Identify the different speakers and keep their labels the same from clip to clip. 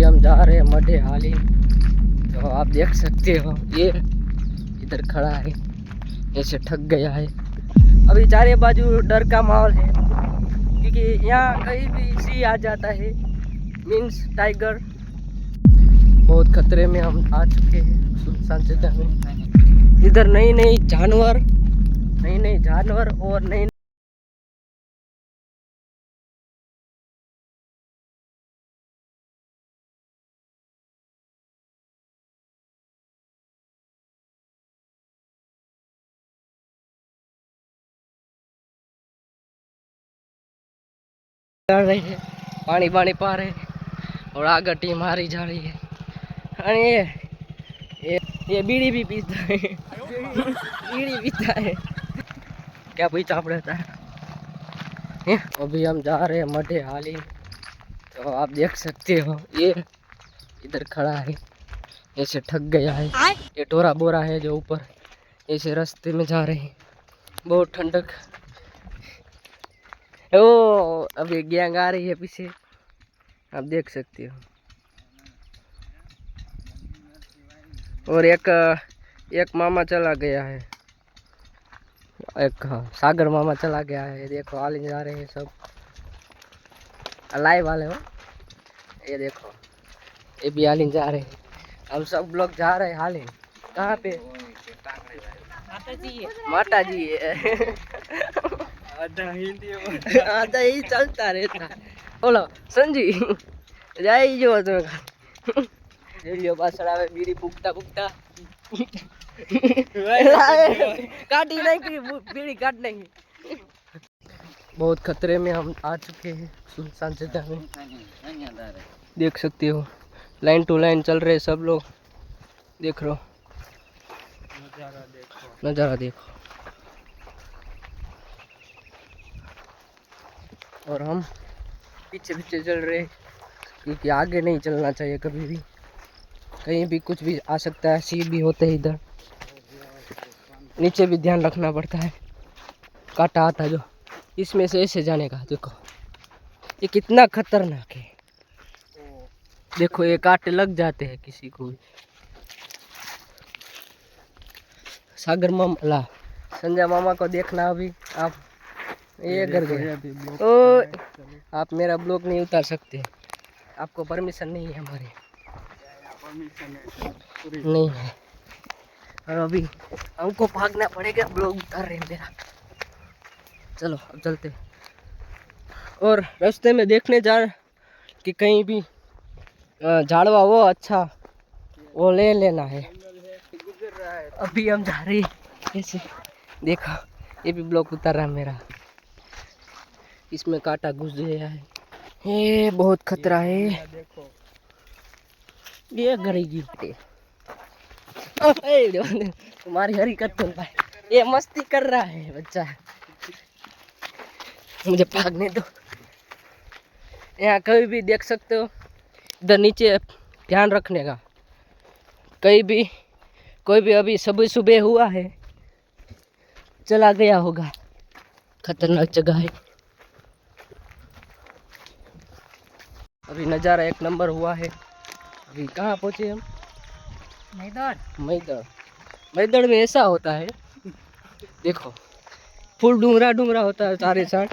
Speaker 1: अभी हम जा रहे हैं मडे हाली। तो आप देख सकते हो ये इधर खड़ा है, ऐसे ठग गया है। अभी चारे बाजू डर का माहौल है क्योंकि यहाँ कहीं भी सी आ जाता है, मीन्स टाइगर। बहुत खतरे में हम आ चुके हैं सुनसान जगह में। इधर नई नई जानवर और नई कर रही है, पानी पानी पा रहे हैं और आगे टीम हारी जा रही है। और ये बीड़ी भी पीता है बीड़ी पीता है, क्या पीछा रहता है। अभी हम जा रहे हैं मडे हाली। तो आप देख सकते हो ये इधर खड़ा है, ऐसे ठग गया है। ये टोरा बोरा है जो ऊपर, ऐसे रास्ते में जा रहे हैं। बहुत ठंडक। ओ अभी गैंग आ रही है पीछे, आप देख सकते हो। और एक मामा चला गया है, एक सागर मामा चला गया है। देखो हाली जा रहे हैं सब, लाइव वाले हो। ये देखो ये भी हाली जा रहे हैं, हम सब लोग जा रहे हैं हाली। कहाँ पे? माता जी आधा ही चलता रहता। बोलो संजी जाई जो तुम रेडियो पास आवे बीड़ी फूकता फूकता काटी नहीं की बीड़ी काट नहीं। बहुत खतरे में हम आ चुके हैं सुनसान जगह में, देख सकते हो। लाइन टू लाइन चल रहे सब लोग, देख रहे हो नज़ारा देखो। और हम पीछे पीछे चल रहे क्योंकि आगे नहीं चलना चाहिए कभी भी, कहीं भी कुछ भी आ सकता है। सी भी होते हैं इधर, नीचे भी ध्यान रखना पड़ता है। कांटा आता जो इसमें से ऐसे जाने का, देखो ये कितना खतरनाक है। देखो ये कांटे लग जाते हैं किसी को भी। सागर मामा संजय मामा को देखना अभी आप, ये कर गए। ओ आप मेरा ब्लॉग नहीं उतार सकते, आपको परमिशन नहीं है हमारे, नहीं है। और अभी हमको भागना पड़ेगा, ब्लॉग उतार रहे हैं मेरा। चलो अब चलते। और रास्ते में देखने जा कि कहीं भी झाड़वा हो अच्छा, वो ले लेना है। अभी हम जा रहे हैं ऐसे, देखो ये भी ब्लॉग उतार रहा है मेरा। इसमें कांटा घुस गया है, ये बहुत खतरा है। ये करेगी तुम्हारी हरकत तो भाई, ये मस्ती कर रहा है बच्चा, मुझे भागने दो। यहाँ कहीं भी देख सकते हो, इधर नीचे ध्यान रखने का। कहीं भी कोई भी अभी सुबह सुबह हुआ है, चला गया होगा, खतरनाक जगह है। अभी नज़ारा एक नंबर हुआ है। अभी कहाँ पहुँचे हम? मैदान में ऐसा होता है, देखो फुल डूंगरा डूंगरा होता है चारे साइड,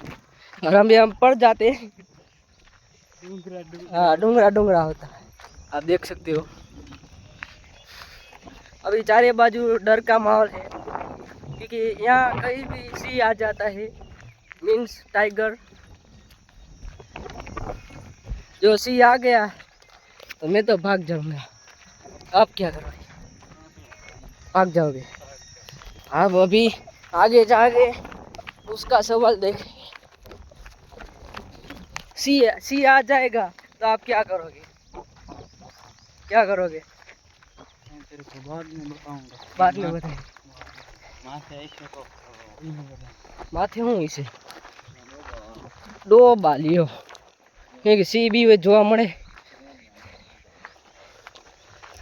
Speaker 1: और हम पड़ जाते हैं। हाँ डूंगरा डूंगरा होता है, आप देख सकते हो। अभी चारे बाजू डर का माहौल है क्योंकि यहाँ कहीं भी सी आ जाता है, मीन्स टाइगर। जो सी आ गया तो मैं तो भाग जाऊंगा। आप क्या करोगे? भाग जाओगे? आप अभी आगे जाके उसका सवाल देखें। सी आ जाएगा तो आप क्या करोगे? क्या करोगे? तेरे को बाद में बताऊंगा। बाद में बताएं। माथे हूँ इसे दो बालियो कि सी बी वे જોવા મળે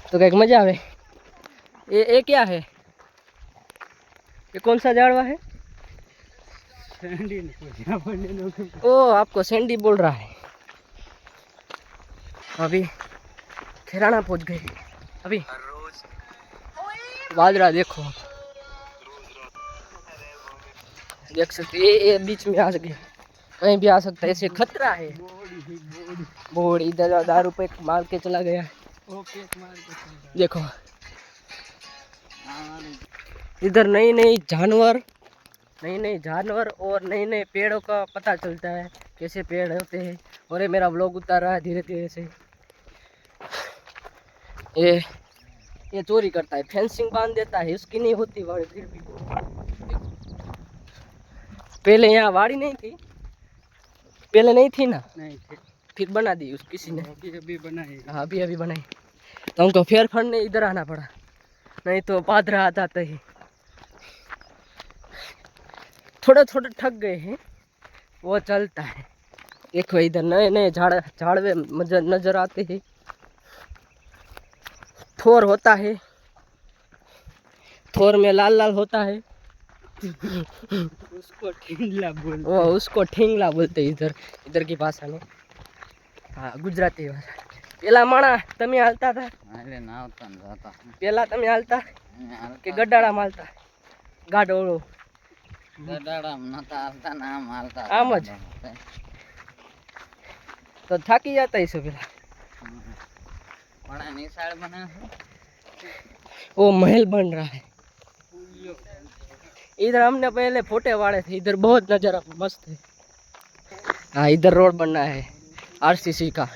Speaker 1: तो कहीं मजा आवे। ये क्या है? ये कौन सा झाड़वा है? ओ आपको सैंडी बोल रहा है। अभी खैराना पहुंच गए अभी। वादरा देखो, देख सकते ये बीच में आ सके, कहीं भी आ सकता है, ऐसे खतरा है। बोर्ड इधर दारू पे मार के चला गया। देखो इधर नई नई जानवर और नए नए पेड़ों का पता चलता है, कैसे पेड़ होते हैं। और ये मेरा व्लॉग उतार रहा है धीरे धीरे से। ये चोरी करता है, फेंसिंग बांध देता है, उसकी नहीं होती वाड़ी। फिर भी पहले यहाँ वाड़ी नहीं थी, पहले नहीं थी ना, नहीं थी, फिर बना दी उस किसी ने, अभी बनाई। हाँ अभी बनाई, तो हमको फेर फंडने इधर आना पड़ा, नहीं तो पादरा आता ही। थोड़े थोड़े ठग गए हैं, वो चलता है। देखो इधर नए नए झाड़वे नजर आते हैं। थोर होता है, थोर में लाल लाल होता है। उसको ठेंगला बोलते इधर की भाषा में। हाँ गुजराती भाषा। पेला माणा तमे हालता था, पेला तमे हालता के गड्डाड़ा मालता? गाडोळो गड्डाड़ा नता हालता ना मालता आम ज तो थाकी जाता है पेला। बड़ा निशाड़ बना है, वो महल बन रहा है। इधर हमने पहले फोटे वाड़े थे, इधर बहुत नजारा मस्त है। हाँ इधर रोड बनना है आरसीसी का,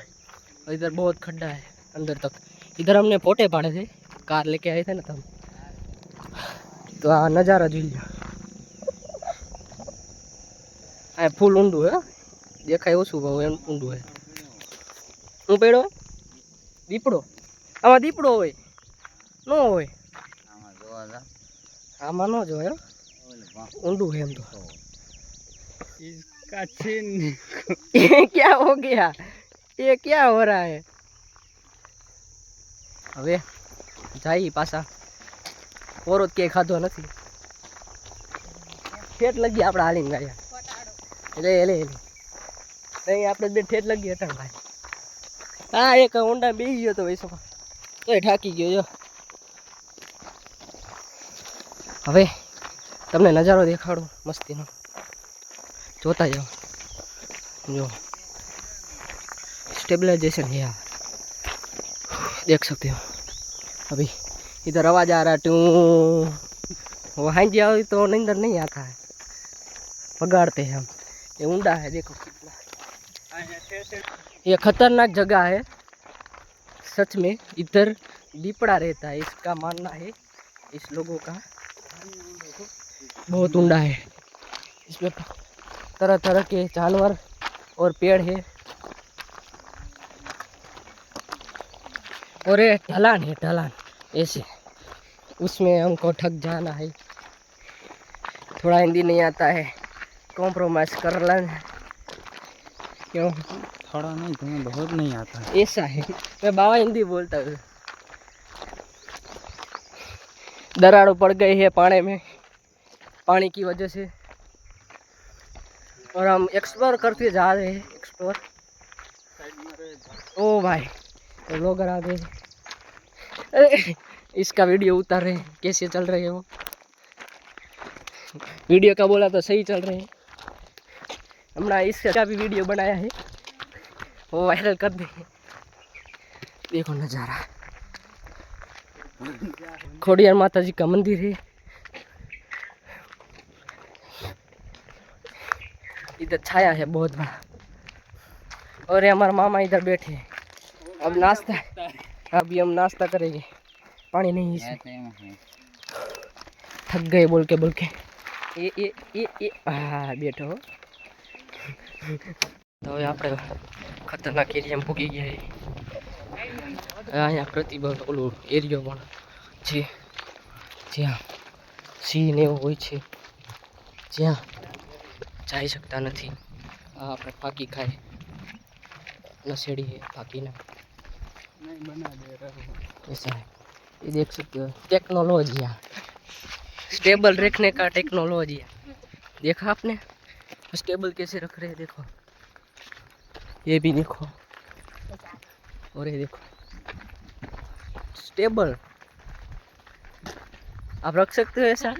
Speaker 1: इधर बहुत खड्डा है अंदर तक। इधर हमने फोटे पाड़े थे, कार लेके आए थे ना तब। तो आ नजारा જોઈ લો, આ ફૂલ ઊંડું હે, દેખાય ઓછું ભાવ એમ ઊંડું હે। હું પેડો દીપડો, આમાં દીપડો હોય ન હોય? આમાં ન જોય, ઊંડું है हम तो। इसका छीन ये क्या हो गया, ये क्या हो रहा है? હવે જાય પાછા ઓરોત કે ખાધો નથી, ઠેઠ લગી આપણે હાલીને ગયા। લે નહીં આપણે બે ઠેઠ લગી હતા ભાઈ। હા એક ઊંડા બેસી ગયો તો વૈસો તો ઠાકી ગયો જો। હવે તમને નજારો દેખાડું મસ્તીનો, જોતા जाओ। जो स्टेबलाइजेशन है यहाँ देख सकते हो। अभी इधर आवाज आ रहा है ट्यू, वहाँ जाओ तो नींदर नहीं आता है, पगाड़ते हैं हम। ये ऊंडा है देखो कितना, ये खतरनाक जगह है सच में। इधर दीपड़ा रहता है, इसका मानना है इस लोगों का। बहुत ऊंडा है, इसमें तरह तरह के जानवर और पेड़ है। और ये ढलान है, ढलान ऐसे, उसमें हमको ठग जाना है। थोड़ा हिंदी नहीं आता है, कॉम्प्रोमाइज कर लेना। क्यों? थोड़ा नहीं, तुम्हें बहुत नहीं आता है। ऐसा है, मैं बाबा हिंदी बोलता हूँ। दराड़ पड़ गई है पानी में, पानी की वजह से। और हम एक्सप्लोर करते जा रहे हैं, एक्सप्लोर। ओ भाई तो लोग आ गए, इसका वीडियो उतार रहे हैं, कैसे चल रहे हैं वो। वीडियो का बोला तो सही चल रहे हैं। हमने इसका भी वीडियो बनाया है, वो वायरल कर देंगे। देखो नज़ारा, खोडियार माता जी का मंदिर है। इधर छाया है बहुत बड़ा, और ये हमारे मामा इधर बैठे हैं। अब नाश्ता, अभी हम नाश्ता करेंगे। पानी नहीं इसमें, थक गए बोल के। ये हाँ बैठो। तो આપણે ખતરનાક એરિયામાં પૂગી ગયા છે। અહીંયા પ્રતિબંધ ઓલું એરિયો પણ છે, જ્યાં સિંહ ને એવું હોય છે, જ્યાં જઈ શકતા નથી। આ આપણે ફાકી ખાય नशेड़ी है, बाकी ना नहीं बना दे रहा ऐसा है। ये देख सकते हो टेक्नोलॉजी, स्टेबल रखने का टेक्नोलॉजी। देखा आपने स्टेबल कैसे रख रहे हैं, देखो ये भी देखो, और ये देखो स्टेबल। आप रख सकते हो ऐसा?